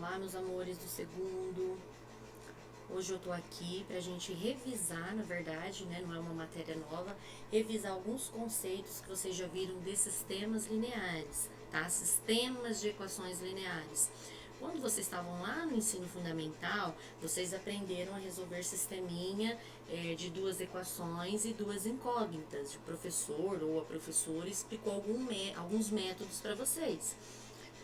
Olá, meus amores do segundo. Hoje eu tô aqui pra gente revisar, na verdade, né? Não é uma matéria nova, revisar alguns conceitos que vocês já viram desses sistemas lineares, tá? Sistemas de equações lineares. Quando vocês estavam lá no ensino fundamental, vocês aprenderam a resolver sisteminha de duas equações e duas incógnitas. O professor ou a professora explicou alguns métodos para vocês.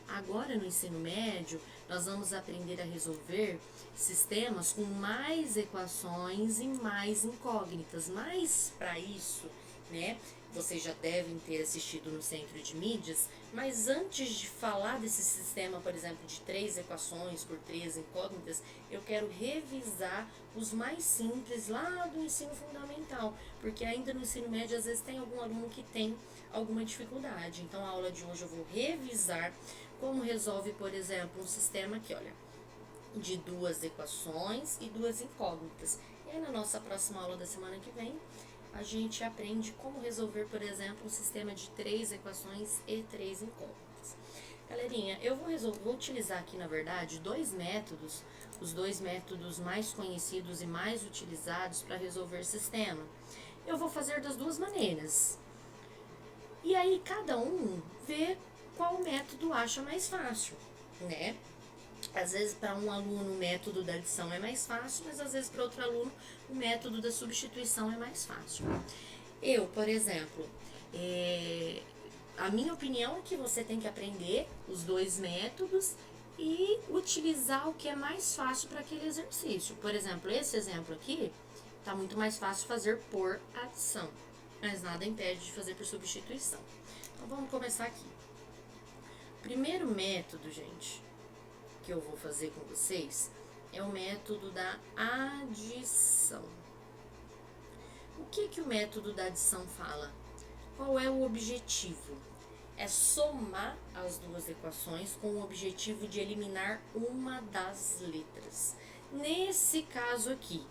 Agora, no ensino médio, nós vamos aprender a resolver sistemas com mais equações e mais incógnitas. Mas, para isso, né, vocês já devem ter assistido no Centro de Mídias, mas antes de falar desse sistema, por exemplo, de 3 equações por 3 incógnitas, eu quero revisar os mais simples lá do ensino fundamental, porque ainda no ensino médio, às vezes, tem algum aluno que tem alguma dificuldade. Então, a aula de hoje eu vou revisar como resolve, por exemplo, um sistema aqui, olha, de 2 equações e 2 incógnitas. E aí, na nossa próxima aula da semana que vem, a gente aprende como resolver, por exemplo, um sistema de 3 equações e 3 incógnitas. Galerinha, eu vou utilizar aqui, na verdade, dois métodos, os dois métodos mais conhecidos e mais utilizados para resolver sistema. Eu vou fazer das duas maneiras. E aí, cada um vê qual método acha mais fácil, né? Às vezes, para um aluno, o método da adição é mais fácil, mas às vezes, para outro aluno, o método da substituição é mais fácil. Eu, por exemplo, a minha opinião é que você tem que aprender os dois métodos e utilizar o que é mais fácil para aquele exercício. Por exemplo, esse exemplo aqui, tá muito mais fácil fazer por adição, mas nada impede de fazer por substituição. Então, vamos começar aqui. Primeiro método, gente, que eu vou fazer com vocês é o método da adição. O que o método da adição fala? Qual é o objetivo? É somar as duas equações com o objetivo de eliminar uma das letras. Nesse caso aqui,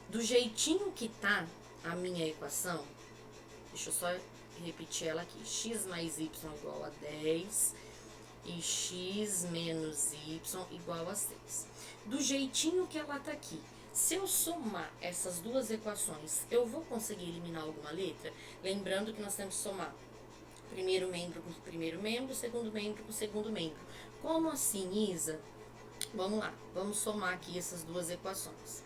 do jeitinho que tá a minha equação, deixa eu só repetir ela aqui, x mais y igual a 10 e x menos y igual a 6. Do jeitinho que ela tá aqui, se eu somar essas duas equações, eu vou conseguir eliminar alguma letra? Lembrando que nós temos que somar primeiro membro com primeiro membro, segundo membro com segundo membro. Como assim, Isa? Vamos lá, vamos somar aqui essas duas equações.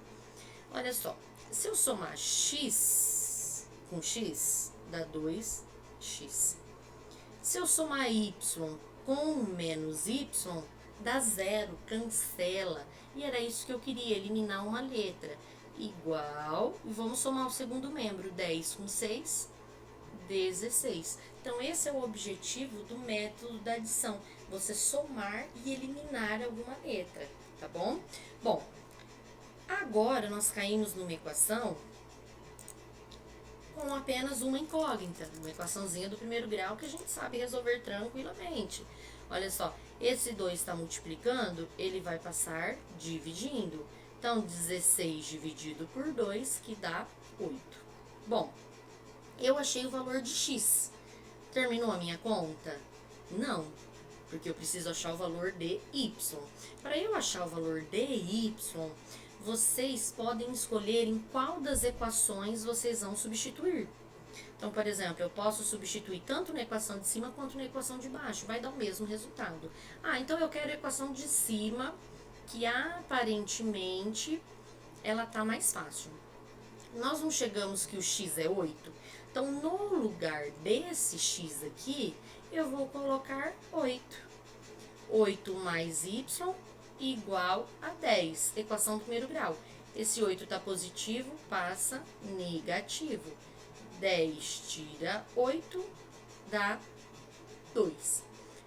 Olha só, se eu somar x com x, dá 2x. Se eu somar y com menos y, dá 0, cancela. E era isso que eu queria, eliminar uma letra. Igual, e vamos somar o segundo membro, 10 com 6, 16. Então, esse é o objetivo do método da adição, você somar e eliminar alguma letra, tá bom? Bom, agora nós caímos numa equação com apenas uma incógnita, uma equaçãozinha do primeiro grau que a gente sabe resolver tranquilamente. Olha só, esse 2 está multiplicando, ele vai passar dividindo. Então, 16 dividido por 2, que dá 8. Bom, eu achei o valor de x. Terminou a minha conta? Não, porque eu preciso achar o valor de y. Para eu achar o valor de y, vocês podem escolher em qual das equações vocês vão substituir. Então, por exemplo, eu posso substituir tanto na equação de cima quanto na equação de baixo, vai dar o mesmo resultado. Ah, então eu quero a equação de cima, que aparentemente ela tá mais fácil. Nós não chegamos que o x é 8, então no lugar desse x aqui, eu vou colocar 8. 8 mais y igual a 10, equação do primeiro grau. Esse 8 está positivo, passa negativo. 10 tira 8, dá 2.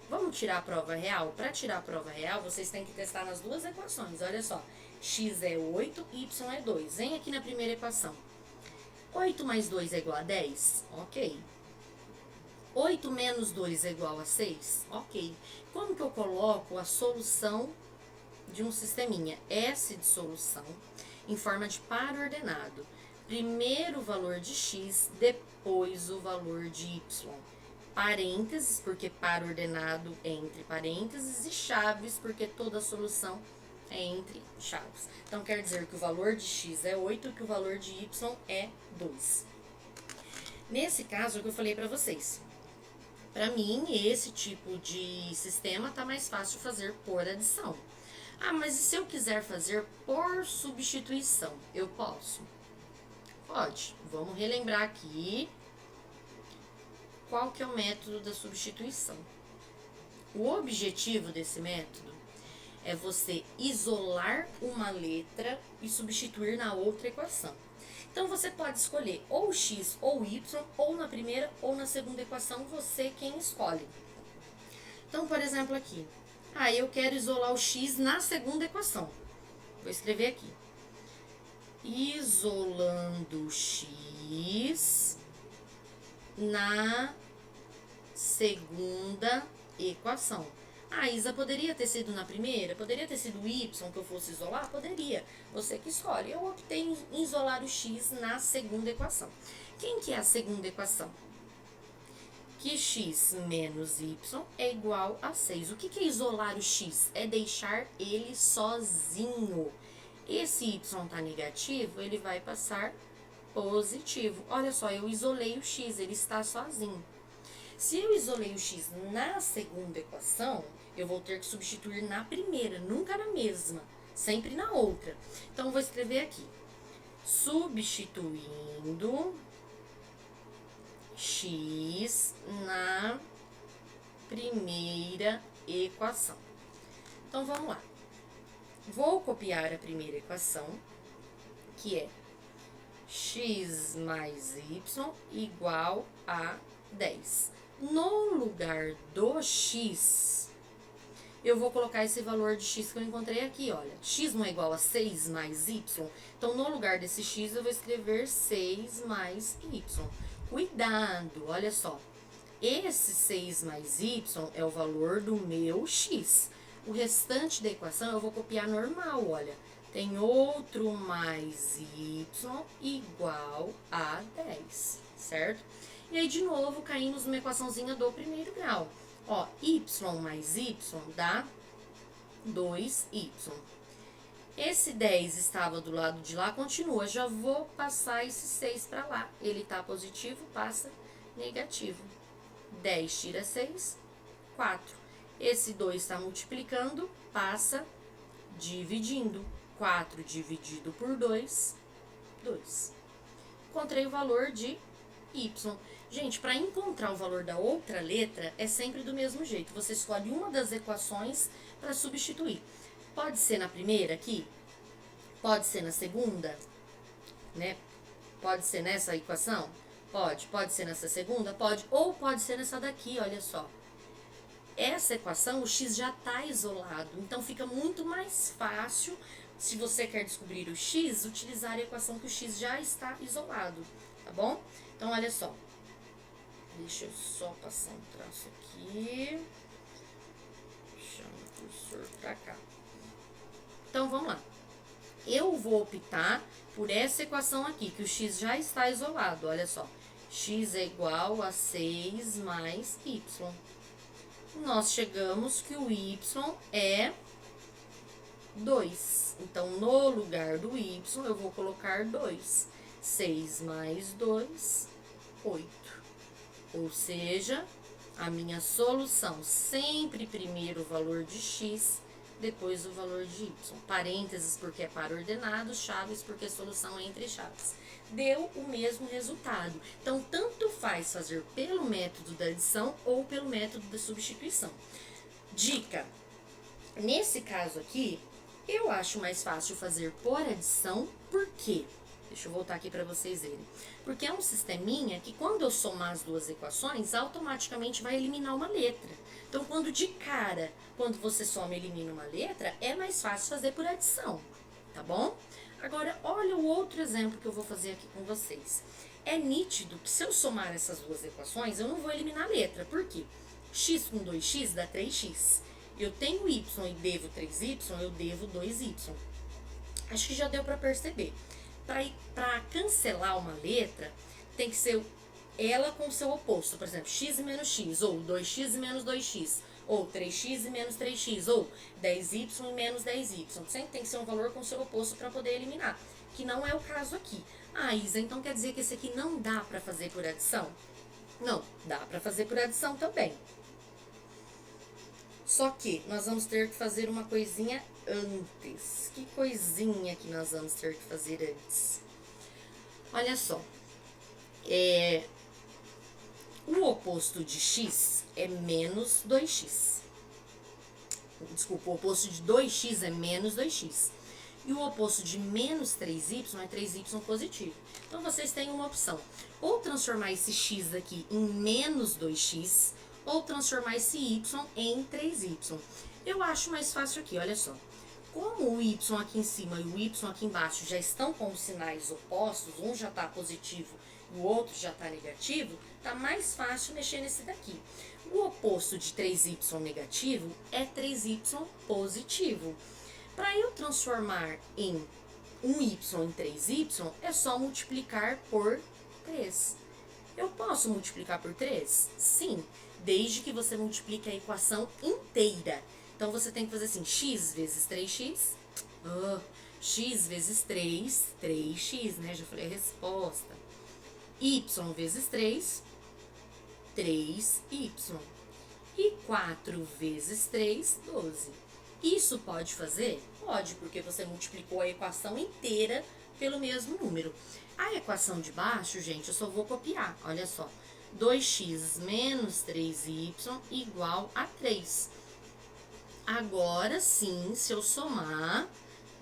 Vamos tirar a prova real? Para tirar a prova real, vocês têm que testar nas duas equações. Olha só, x é 8, y é 2. Vem aqui na primeira equação. 8 mais 2 é igual a 10? Ok. 8 menos 2 é igual a 6? Ok. Como que eu coloco a solução de um sisteminha? S de solução em forma de par ordenado. Primeiro o valor de x, depois o valor de y. parênteses, porque par ordenado é entre parênteses, e chaves, porque toda solução é entre chaves. Então, quer dizer que o valor de x é 8 e que o valor de y é 2. Nesse caso, é o que eu falei para vocês. Para mim, esse tipo de sistema tá mais fácil fazer por adição. Ah, mas e se eu quiser fazer por substituição? Eu posso? Pode. Vamos relembrar aqui qual que é o método da substituição. O objetivo desse método é você isolar uma letra e substituir na outra equação. Então, você pode escolher ou x ou y, ou na primeira ou na segunda equação, você quem escolhe. Então, por exemplo, aqui. Eu quero isolar o x na segunda equação. Vou escrever aqui. Isolando x na segunda equação. Isa, poderia ter sido na primeira? Poderia ter sido o y que eu fosse isolar? Poderia. Você que escolhe. Eu optei em isolar o x na segunda equação. Quem que é a segunda equação? Que x menos y é igual a 6. O que é isolar o x? É deixar ele sozinho. Esse y está negativo, ele vai passar positivo. Olha só, eu isolei o x, ele está sozinho. Se eu isolei o x na segunda equação, eu vou ter que substituir na primeira, nunca na mesma, sempre na outra. Então, eu vou escrever aqui. Substituindo x na primeira equação. Então, vamos lá. Vou copiar a primeira equação, que é x mais y igual a 10. No lugar do x, eu vou colocar esse valor de x que eu encontrei aqui, olha. X não é igual a 6 mais y, então no lugar desse x eu vou escrever 6 mais y. Cuidado, olha só. Esse 6 mais y é o valor do meu x. O restante da equação eu vou copiar normal, olha. Tem outro mais y igual a 10, certo? E aí, de novo, caímos numa equaçãozinha do primeiro grau. Ó, y mais y dá 2y. Esse 10 estava do lado de lá, continua. Já vou passar esse 6 para lá. Ele tá positivo, passa negativo. 10 tira 6, 4. Esse 2 está multiplicando, passa dividindo. 4 dividido por 2, 2. Encontrei o valor de y. Gente, para encontrar o valor da outra letra, é sempre do mesmo jeito. Você escolhe uma das equações para substituir. Pode ser na primeira aqui, pode ser na segunda, né? Pode ser nessa equação? Pode. Pode ser nessa segunda? Pode. Ou pode ser nessa daqui, olha só. Essa equação, o x já está isolado, então fica muito mais fácil, se você quer descobrir o x, utilizar a equação que o x já está isolado, tá bom? Então, olha só. Deixa eu só passar um traço aqui. Chama o cursor pra cá. Então, vamos lá. Eu vou optar por essa equação aqui, que o x já está isolado, olha só. X é igual a 6 mais y. Nós chegamos que o y é 2. Então, no lugar do y, eu vou colocar 2. 6 mais 2, 8. Ou seja, a minha solução sempre primeiro o valor de x, depois o valor de y. Parênteses porque é par ordenado, chaves porque é solução entre chaves. Deu o mesmo resultado. Então, tanto faz fazer pelo método da adição ou pelo método da substituição. Dica: nesse caso aqui, eu acho mais fácil fazer por adição, por quê? Deixa eu voltar aqui para vocês verem. Porque é um sisteminha que quando eu somar as duas equações, automaticamente vai eliminar uma letra. Então, quando você soma e elimina uma letra, é mais fácil fazer por adição, tá bom? Agora, olha o outro exemplo que eu vou fazer aqui com vocês. É nítido que se eu somar essas duas equações, eu não vou eliminar a letra. Por quê? X com 2x dá 3x. Eu tenho y e devo 3y, eu devo 2y. Acho que já deu para perceber. Para cancelar uma letra, tem que ser ela com o seu oposto, por exemplo, x e menos x, ou 2x e menos 2x, ou 3x e menos 3x, ou 10y e menos 10y. Sempre tem que ser um valor com o seu oposto para poder eliminar, que não é o caso aqui. Ah, Isa, então quer dizer que esse aqui não dá para fazer por adição? Não, dá para fazer por adição também. Só que nós vamos ter que fazer uma coisinha antes. Que coisinha que nós vamos ter que fazer antes? Olha só. O oposto de x é menos 2x. Desculpa, o oposto de 2x é menos 2x. E o oposto de menos 3y é 3y positivo. Então, vocês têm uma opção. Ou transformar esse x aqui em menos 2x, ou transformar esse y em 3y. Eu acho mais fácil aqui, olha só. Como o y aqui em cima e o y aqui embaixo já estão com os sinais opostos, um já está positivo e o outro já está negativo, tá mais fácil mexer nesse daqui. O oposto de 3y negativo é 3y positivo. Para eu transformar em 1y em 3y, é só multiplicar por 3. Eu posso multiplicar por 3? Sim, desde que você multiplique a equação inteira. Então, você tem que fazer assim, x vezes 3x, x vezes 3, 3x, né? Já falei a resposta. Y vezes 3, 3y. E 4 vezes 3, 12. Isso pode fazer? Pode, porque você multiplicou a equação inteira pelo mesmo número. A equação de baixo, gente, eu só vou copiar, olha só. 2x menos 3y igual a 3. Agora sim, se eu somar,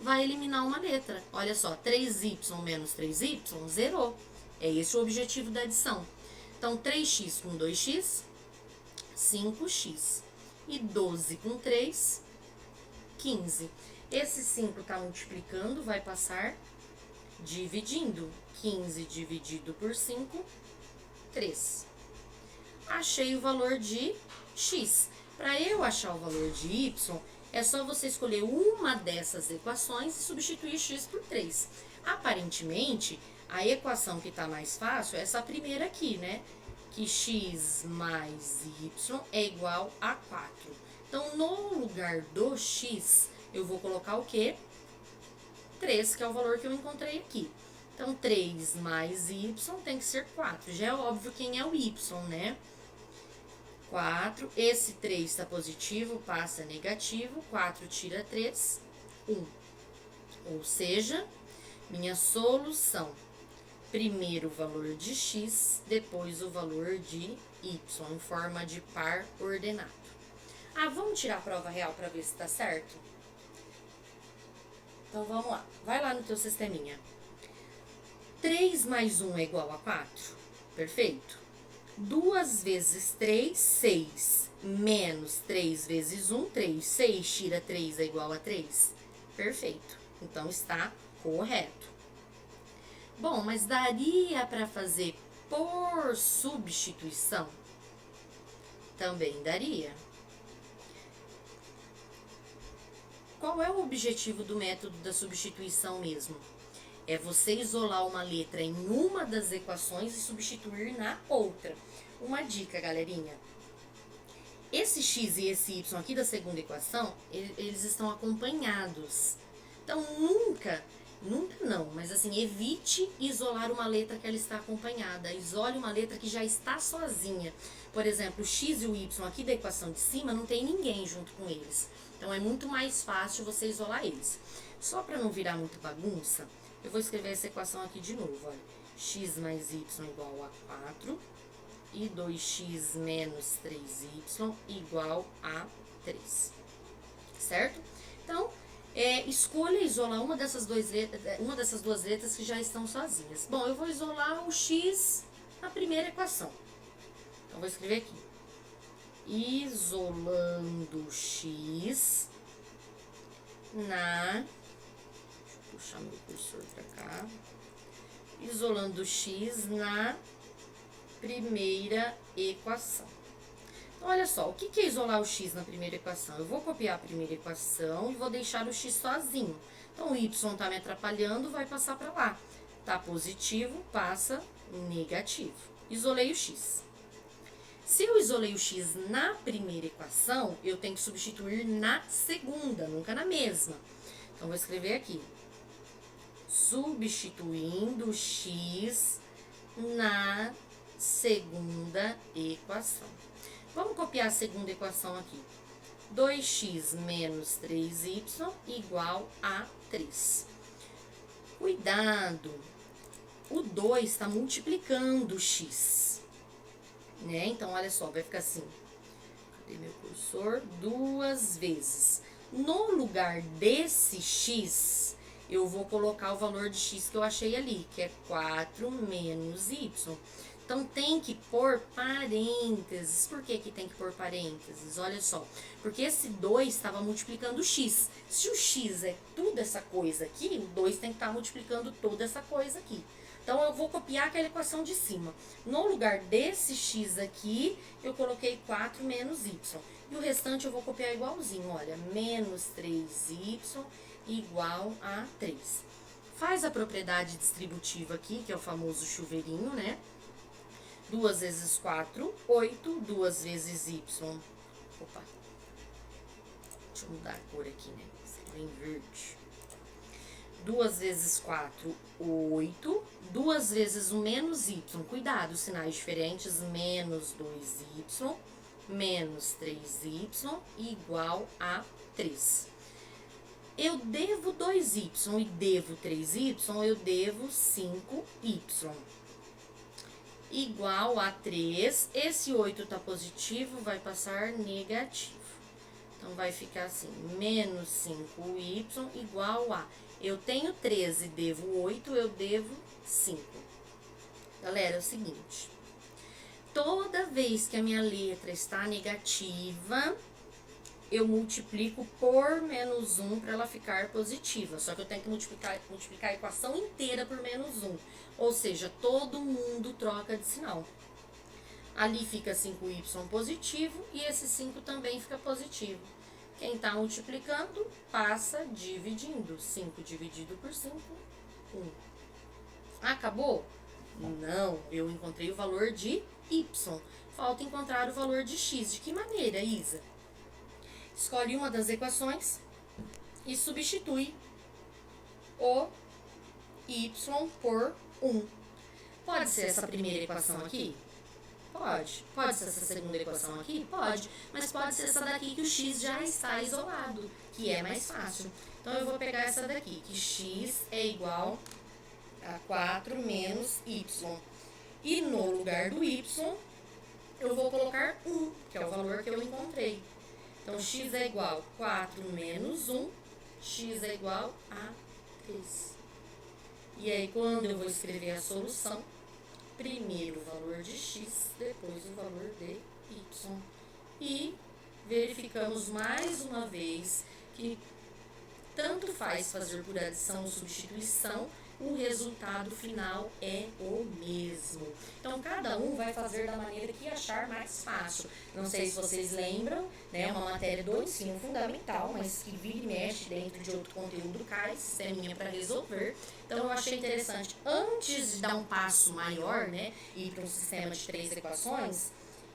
vai eliminar uma letra. Olha só, 3y menos 3y, zerou. É esse o objetivo da adição. Então, 3x com 2x, 5x. E 12 com 3, 15. Esse 5 está multiplicando, vai passar dividindo. 15 dividido por 5, 3. Achei o valor de x. Para eu achar o valor de y, é só você escolher uma dessas equações e substituir x por 3. Aparentemente, a equação que está mais fácil é essa primeira aqui, né? Que x mais y é igual a 4. Então, no lugar do x, eu vou colocar o quê? 3, que é o valor que eu encontrei aqui. Então, 3 mais y tem que ser 4. Já é óbvio quem é o y, né? 4. Esse 3 está positivo, passa negativo. 4 tira 3, 1. Ou seja, minha solução. Primeiro o valor de x, depois o valor de y, em forma de par ordenado. Ah, vamos tirar a prova real para ver se está certo? Então, vamos lá. Vai lá no teu sisteminha. 3 mais 1 é igual a 4? Perfeito. 2 vezes 3, 6. Menos 3 vezes 1, 3. 6 tira 3 é igual a 3? Perfeito. Então, está correto. Bom, mas daria para fazer por substituição? Também daria. Qual é o objetivo do método da substituição mesmo? É você isolar uma letra em uma das equações e substituir na outra. Uma dica, galerinha. Esse x e esse y aqui da segunda equação, eles estão acompanhados. Então, nunca não, mas assim, evite isolar uma letra que ela está acompanhada. Isole uma letra que já está sozinha. Por exemplo, o x e o y aqui da equação de cima não tem ninguém junto com eles. Então, é muito mais fácil você isolar eles. Só para não virar muita bagunça, eu vou escrever essa equação aqui de novo, olha. X mais y igual a 4 e 2x menos 3y igual a 3. Certo? Então, escolha isolar uma dessas duas letras que já estão sozinhas. Bom, eu vou isolar o x na primeira equação. Então, vou escrever aqui. Isolando x na... Deixa eu puxar meu cursor para cá. Isolando x na primeira equação. Então, olha só, o que é isolar o x na primeira equação? Eu vou copiar a primeira equação e vou deixar o x sozinho. Então, o y está me atrapalhando, vai passar para lá. Tá positivo, passa negativo. Isolei o x. Se eu isolei o x na primeira equação, eu tenho que substituir na segunda, nunca na mesma. Então, vou escrever aqui. Substituindo x na segunda equação. Vamos copiar a segunda equação aqui. 2x menos 3y igual a 3. Cuidado! O 2 está multiplicando o x. Né? Então, olha só, vai ficar assim. Cadê meu cursor? 2 vezes. No lugar desse x, eu vou colocar o valor de x que eu achei ali, que é 4 menos y. Então, tem que pôr parênteses. Por que que tem que pôr parênteses? Olha só, porque esse 2 estava multiplicando o x. Se o x é toda essa coisa aqui, o 2 tem que estar multiplicando toda essa coisa aqui. Então, eu vou copiar aquela equação de cima. No lugar desse x aqui, eu coloquei 4 menos y. E o restante eu vou copiar igualzinho, olha, menos 3y igual a 3. Faz a propriedade distributiva aqui, que é o famoso chuveirinho, né? 2 vezes 4, 8. 2 vezes y. Opa. Deixa eu mudar a cor aqui, né? Seria em verde. 2 vezes 4, 8. 2 vezes o menos y. Cuidado, sinais diferentes. Menos 2y. Menos 3y igual a 3. Eu devo 2y e devo 3y, eu devo 5y. Igual a 3. Esse 8 tá positivo, vai passar negativo. Então, vai ficar assim, menos 5y igual a... Eu tenho 13 e devo 8, eu devo 5. Galera, é o seguinte. Toda vez que a minha letra está negativa, eu multiplico por menos 1 para ela ficar positiva. Só que eu tenho que multiplicar a equação inteira por menos 1. Ou seja, todo mundo troca de sinal. Ali fica 5y positivo e esse 5 também fica positivo. Quem está multiplicando, passa dividindo. 5 dividido por 5, 1. Acabou? Não, eu encontrei o valor de y. Falta encontrar o valor de x. De que maneira, Isa? Escolhe uma das equações e substitui o y por 1. Pode ser essa primeira equação aqui? Pode. Pode ser essa segunda equação aqui? Pode. Mas pode ser essa daqui que o x já está isolado, que é mais fácil. Então, eu vou pegar essa daqui, que x é igual a 4 menos y. E no lugar do y, eu vou colocar 1, que é o valor que eu encontrei. Então, x é igual a 4 menos 1, x é igual a 3. E aí, quando eu vou escrever a solução, primeiro o valor de x, depois o valor de y. E verificamos mais uma vez que tanto faz fazer por adição ou substituição, o resultado final é o mesmo. Então, cada um vai fazer da maneira que achar mais fácil. Não sei se vocês lembram, né? É uma matéria do ensino fundamental, mas que vira e mexe dentro de outro conteúdo, cai sisteminha para resolver. Então, eu achei interessante, antes de dar um passo maior, né? Ir para um sistema de 3 equações,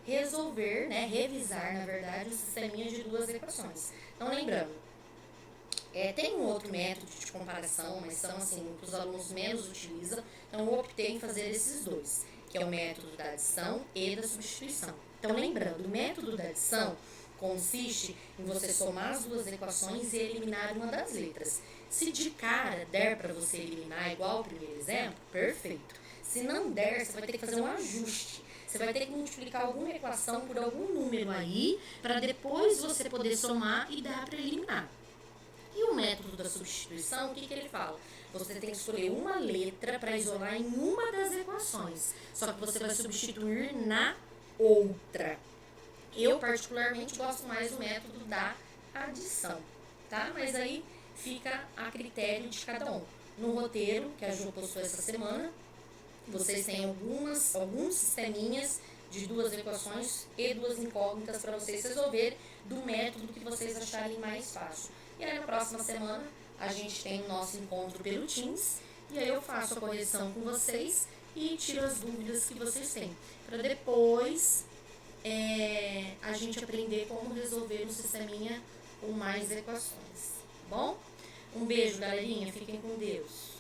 resolver, né? Revisar, na verdade, o sisteminha de 2 equações. Então, lembrando, tem um outro método de comparação, mas são assim, que os alunos menos utilizam. Então, eu optei em fazer esses dois, que é o método da adição e da substituição. Então, lembrando, o método da adição consiste em você somar as 2 equações e eliminar uma das letras. Se de cara der para você eliminar igual ao primeiro exemplo, perfeito. Se não der, você vai ter que fazer um ajuste. Você vai ter que multiplicar alguma equação por algum número aí, para depois você poder somar e dar para eliminar. E o método da substituição, o que ele fala? Você tem que escolher uma letra para isolar em uma das equações, só que você vai substituir na outra. Eu, particularmente, gosto mais do método da adição, tá? Mas aí fica a critério de cada um. No roteiro, que a Ju postou essa semana, vocês têm alguns sisteminhas de 2 equações e 2 incógnitas para vocês resolverem do método que vocês acharem mais fácil. E aí, na próxima semana, a gente tem o nosso encontro pelo Teams. E aí, eu faço a correção com vocês e tiro as dúvidas que vocês têm, para depois a gente aprender como resolver um sisteminha com mais equações, tá bom? Um beijo, galerinha, fiquem com Deus.